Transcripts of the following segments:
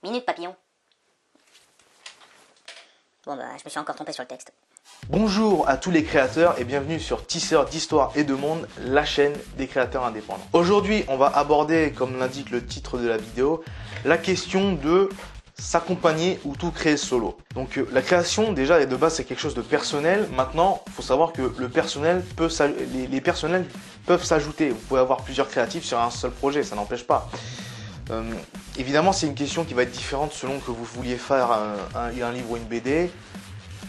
Minute papillon. Bon bah, je me suis encore trompé sur le texte. Bonjour à tous les créateurs et bienvenue sur Tisseurs d'Histoire et de Monde, la chaîne des créateurs indépendants. Aujourd'hui, on va aborder, comme l'indique le titre de la vidéo, la question de s'accompagner ou tout créer solo. Donc la création, déjà de base, c'est quelque chose de personnel. Maintenant, il faut savoir que le personnel peut les personnels peuvent s'ajouter. Vous pouvez avoir plusieurs créatifs sur un seul projet, ça n'empêche pas. Évidemment, c'est une question qui va être différente selon que vous vouliez faire un livre ou une BD,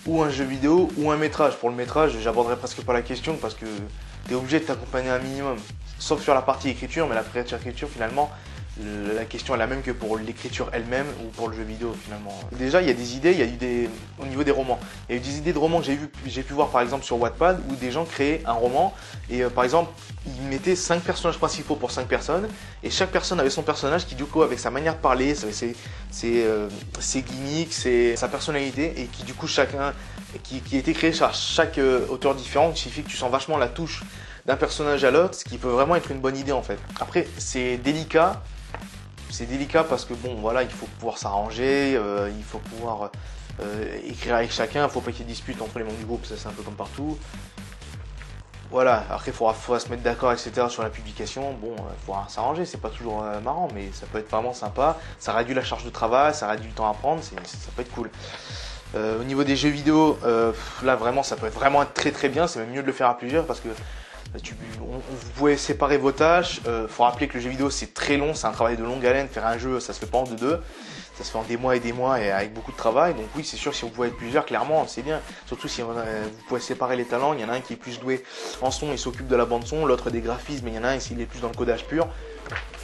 ou un jeu vidéo, ou un métrage. Pour le métrage, j'aborderai presque pas la question parce que tu es obligé de t'accompagner un minimum. Sauf sur la partie écriture, mais la partie écriture, finalement, la question est la même que pour l'écriture elle-même ou pour le jeu vidéo finalement. Déjà il y a des idées, il y a eu au niveau des romans. Il y a eu des idées de romans que j'ai pu voir par exemple sur Wattpad où des gens créaient un roman et par exemple ils mettaient 5 personnages principaux pour 5 personnes et chaque personne avait son personnage qui du coup avec sa manière de parler, ses gimmicks, sa personnalité et qui du coup chacun qui a été créé par chaque auteur différent. Il suffit que tu sens vachement la touche d'un personnage à l'autre, ce qui peut vraiment être une bonne idée en fait. Après c'est délicat. C'est délicat parce que bon voilà, il faut pouvoir s'arranger, il faut pouvoir écrire avec chacun, il ne faut pas qu'il y ait dispute entre les membres du groupe, ça c'est un peu comme partout. Voilà, après il faudra se mettre d'accord etc sur la publication, bon il faudra s'arranger, c'est pas toujours marrant mais ça peut être vraiment sympa, ça réduit la charge de travail, ça réduit le temps à prendre, ça peut être cool. Au niveau des jeux vidéo, là vraiment ça peut être vraiment très très bien, c'est même mieux de le faire à plusieurs parce que vous pouvez séparer vos tâches. Faut rappeler que le jeu vidéo c'est très long, c'est un travail de longue haleine. Faire un jeu, ça se fait pas en deux, ça se fait en des mois et avec beaucoup de travail. Donc oui, c'est sûr, si vous pouvez être plusieurs, clairement, c'est bien. Surtout si vous pouvez séparer les talents. Il y en a un qui est plus doué en son, il s'occupe de la bande son, l'autre des graphismes, mais il y en a un s'il est plus dans le codage pur.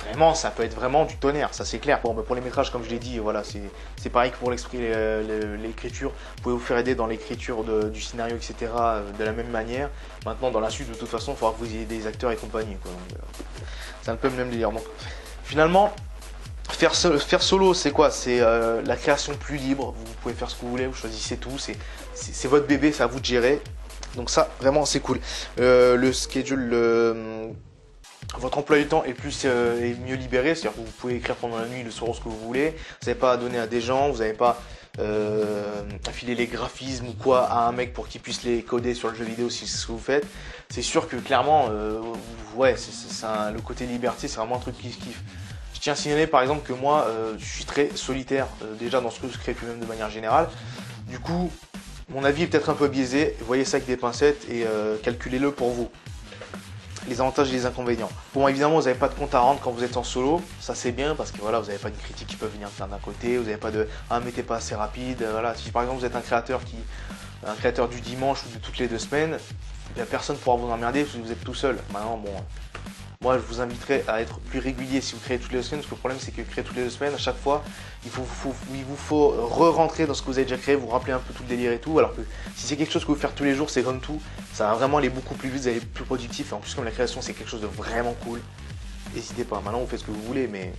Vraiment, ça peut être vraiment du tonnerre, ça c'est clair. Bon, bah, pour les métrages, comme je l'ai dit, voilà, c'est pareil que pour l'écriture. Vous pouvez vous faire aider dans l'écriture du scénario, etc. De la même manière. Maintenant, dans la suite, de toute façon, il faudra que vous ayez des acteurs et compagnie. Quoi. Donc, c'est un peu le même délire. Donc, finalement, faire solo, c'est quoi? C'est la création plus libre. Vous pouvez faire ce que vous voulez, vous choisissez tout. C'est votre bébé, c'est à vous de gérer. Donc ça, vraiment, c'est cool. Le schedule, votre emploi du temps est mieux libéré, c'est-à-dire que vous pouvez écrire pendant la nuit, le soir, ce que vous voulez. Vous n'avez pas à donner à des gens, vous n'avez pas à filer les graphismes ou quoi à un mec pour qu'il puisse les coder sur le jeu vidéo si c'est ce que vous faites. C'est sûr que clairement, ouais, le côté liberté, c'est vraiment un truc qui se kiffe. Je tiens à signaler par exemple que moi, je suis très solitaire déjà dans ce que je crée, puis même de manière générale. Du coup, mon avis est peut-être un peu biaisé. Voyez ça avec des pincettes et calculez-le pour vous. Les avantages et les inconvénients. Bon, évidemment, vous n'avez pas de compte à rendre quand vous êtes en solo, ça c'est bien parce que voilà, vous n'avez pas de critiques qui peuvent venir faire d'un côté, vous n'avez pas de ah mais t'es pas assez rapide, voilà. Si par exemple vous êtes un créateur du dimanche ou de toutes les 2 semaines, bien personne ne pourra vous emmerder parce que vous êtes tout seul. Maintenant, bon, moi je vous inviterai à être plus régulier si vous créez toutes les 2 semaines, parce que le problème c'est que créer toutes les 2 semaines, à chaque fois, il vous faut re-rentrer dans ce que vous avez déjà créé, vous rappeler un peu tout le délire et tout, alors que si c'est quelque chose que vous faites tous les jours, c'est comme tout, ça va vraiment aller beaucoup plus vite, vous allez être plus productif, et en plus comme la création c'est quelque chose de vraiment cool, n'hésitez pas, maintenant vous faites ce que vous voulez, mais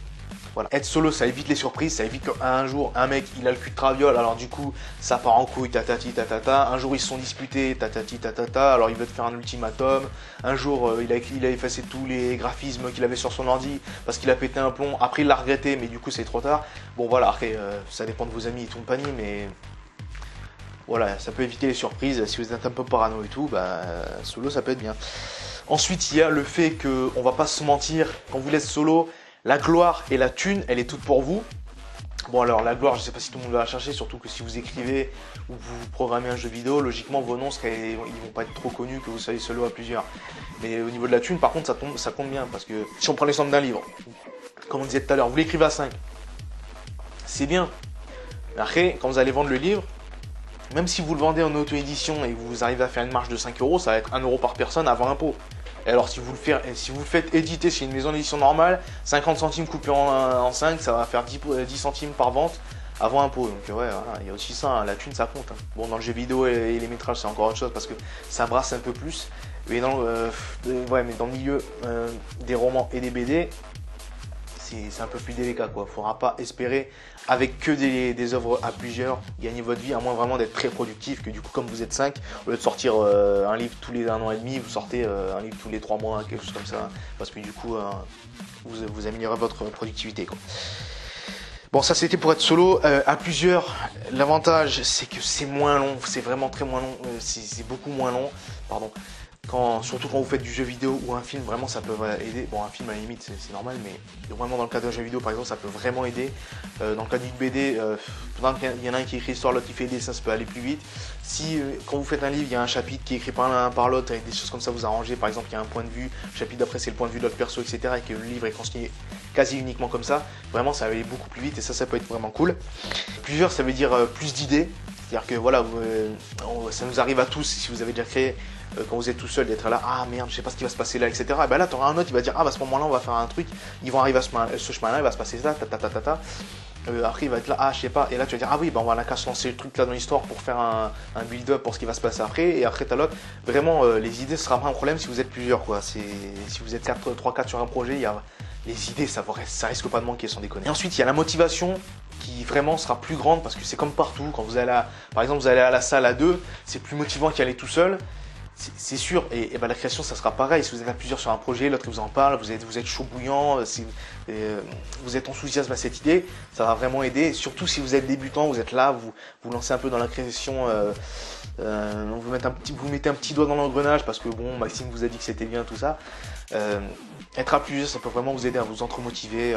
voilà. Être solo, ça évite les surprises, ça évite qu'un jour, un mec, il a le cul de traviole, alors du coup, ça part en couille, tatati, tatata. Un jour, ils se sont disputés, tatati, tatata, alors il veut te faire un ultimatum. Un jour, il a effacé tous les graphismes qu'il avait sur son ordi parce qu'il a pété un plomb. Après, il l'a regretté, mais du coup, c'est trop tard. Bon, voilà, après, ça dépend de vos amis et de compagnie, mais voilà, ça peut éviter les surprises. Si vous êtes un peu parano et tout, bah, solo, ça peut être bien. Ensuite, il y a le fait qu'on va pas se mentir, quand vous êtes solo, la gloire et la thune, elle est toute pour vous. Bon alors la gloire, je ne sais pas si tout le monde va la chercher, surtout que si vous écrivez ou vous programmez un jeu vidéo, logiquement vos noms ils vont pas être trop connus que vous soyez solo à plusieurs. Mais au niveau de la thune, par contre, ça compte bien parce que si on prend l'exemple d'un livre, comme on disait tout à l'heure, vous l'écrivez à 5, c'est bien. Mais après, quand vous allez vendre le livre, même si vous le vendez en auto-édition et que vous arrivez à faire une marge de 5 €, ça va être 1 € par personne avant impôt. Et alors si vous le faites éditer chez une maison d'édition normale, 50 centimes coupés en 5, ça va faire 10 centimes par vente avant impôt. Donc ouais, voilà, il y a aussi ça, hein, la thune ça compte. Hein. Bon, dans le jeu vidéo et les métrages c'est encore autre chose parce que ça brasse un peu plus. Mais dans le milieu des romans et des BD, c'est un peu plus délicat quoi. Faudra pas espérer avec que des œuvres à plusieurs gagner votre vie, à moins vraiment d'être très productif, que du coup comme vous êtes 5, au lieu de sortir un livre tous les 1 an et demi, vous sortez un livre tous les 3 mois, quelque chose comme ça, parce que du coup vous améliorez votre productivité quoi. Bon, ça c'était pour être solo. À plusieurs, l'avantage c'est que c'est moins long, c'est vraiment très moins long, c'est beaucoup moins long, pardon. Surtout quand vous faites du jeu vidéo ou un film, vraiment ça peut aider. Bon, un film à la limite c'est normal, mais vraiment dans le cas d'un jeu vidéo par exemple, ça peut vraiment aider. Dans le cas d'une BD, il y en a un qui écrit l'histoire, l'autre qui fait des dessins, ça peut aller plus vite. Si quand vous faites un livre, il y a un chapitre qui est écrit par l'un par l'autre, avec des choses comme ça, vous arrangez. Par exemple, il y a un point de vue, le chapitre d'après c'est le point de vue de l'autre perso, etc. Et que le livre est consigné quasi uniquement comme ça, vraiment ça va aller beaucoup plus vite et ça peut être vraiment cool. Plusieurs, ça veut dire plus d'idées. C'est-à-dire que voilà, ça nous arrive à tous, si vous avez déjà créé, quand vous êtes tout seul, d'être là, ah merde, je sais pas ce qui va se passer là, etc. Et ben là, tu auras un autre, il va dire, ah bah à ce moment-là, on va faire un truc, ils vont arriver à ce chemin-là, il va se passer ça, après, il va être là, ah je sais pas, et là tu vas dire, ah oui, bah on va qu'à se lancer le truc là dans l'histoire pour faire un build-up pour ce qui va se passer après, et après t'as l'autre. Vraiment, les idées, ce sera pas un problème si vous êtes plusieurs, quoi. Si vous êtes 3-4 sur un projet, les idées, ça risque pas de manquer, sans déconner. Et ensuite, il y a la motivation qui vraiment sera plus grande parce que c'est comme partout. Quand vous allez par exemple, vous allez à la salle à deux, c'est plus motivant qu'y aller tout seul. C'est sûr, et ben la création ça sera pareil. Si vous êtes à plusieurs sur un projet, l'autre vous en parle, vous êtes chaud bouillant, vous êtes enthousiaste à cette idée, ça va vraiment aider. Et surtout si vous êtes débutant, vous êtes là, vous lancez un peu dans la création, vous mettez un petit doigt dans l'engrenage parce que bon, Maxime vous a dit que c'était bien tout ça. Être à plusieurs, ça peut vraiment vous aider à vous entremotiver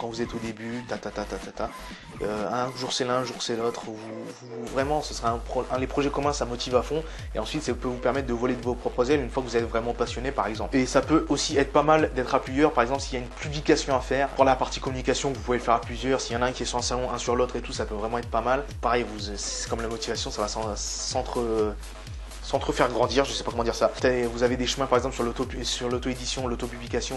quand vous êtes au début, un jour c'est l'un, un jour c'est l'autre. Vraiment, ce sera les projets communs, ça motive à fond. Et ensuite, ça peut vous permettre de voler de vos propres ailes une fois que vous êtes vraiment passionné, par exemple. Et ça peut aussi être pas mal d'être à plusieurs. Par exemple, s'il y a une publication à faire, pour la partie communication, vous pouvez le faire à plusieurs. S'il y en a un qui est sur un salon, un sur l'autre et tout, ça peut vraiment être pas mal. Pareil, c'est comme la motivation, ça va s'entrefaire grandir, je sais pas comment dire ça. Vous avez des chemins par exemple sur l'auto-édition, l'auto-publication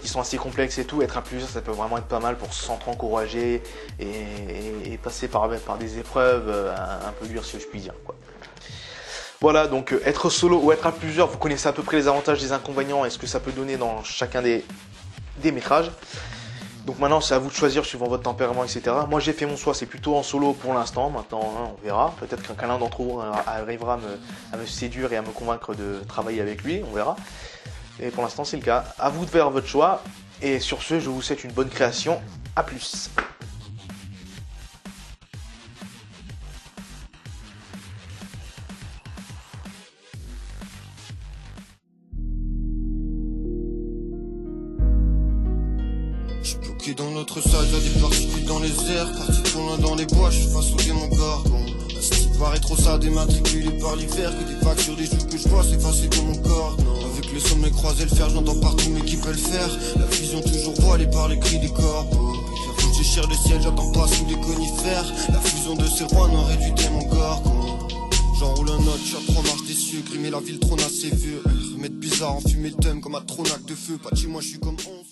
qui sont assez complexes et tout. Être à plusieurs, ça peut vraiment être pas mal pour s'encourager et passer par des épreuves un peu dures si je puis dire, quoi. Voilà, donc être solo ou être à plusieurs, vous connaissez à peu près les avantages, les inconvénients et ce que ça peut donner dans chacun des métrages. Donc maintenant c'est à vous de choisir suivant votre tempérament, etc. Moi j'ai fait mon choix, c'est plutôt en solo pour l'instant. Maintenant on verra, peut-être qu'un l'un d'entre vous arrivera à me séduire et à me convaincre de travailler avec lui, on verra. Et pour l'instant c'est le cas, à vous de faire votre choix. Et sur ce, je vous souhaite une bonne création, à plus. J'suis bloqué dans notre salle, y'a des particules dans les airs. Parti trop loin dans les bois, j'suis face au démon gorgon. La style paraît trop ça, dématriculé par l'hiver. Que des vagues sur des jeux que j'vois s'effacer dans mon corps. Avec le sommet croisé le fer, j'entends partout mais qui peut le faire. La vision toujours voilée par les cris des corbeaux. J'avoue que j'échire le ciel, j'entends pas sous des conifères. La fusion de ces rois noirs et du démon gorgon. J'enroule un autre, j'suis à 3 marches des cieux. Grimer la ville trône à ses vieux. Remettre bizarre, enfumer le thème comme un tronac de feu. Pas de chez moi, j'suis comme 11.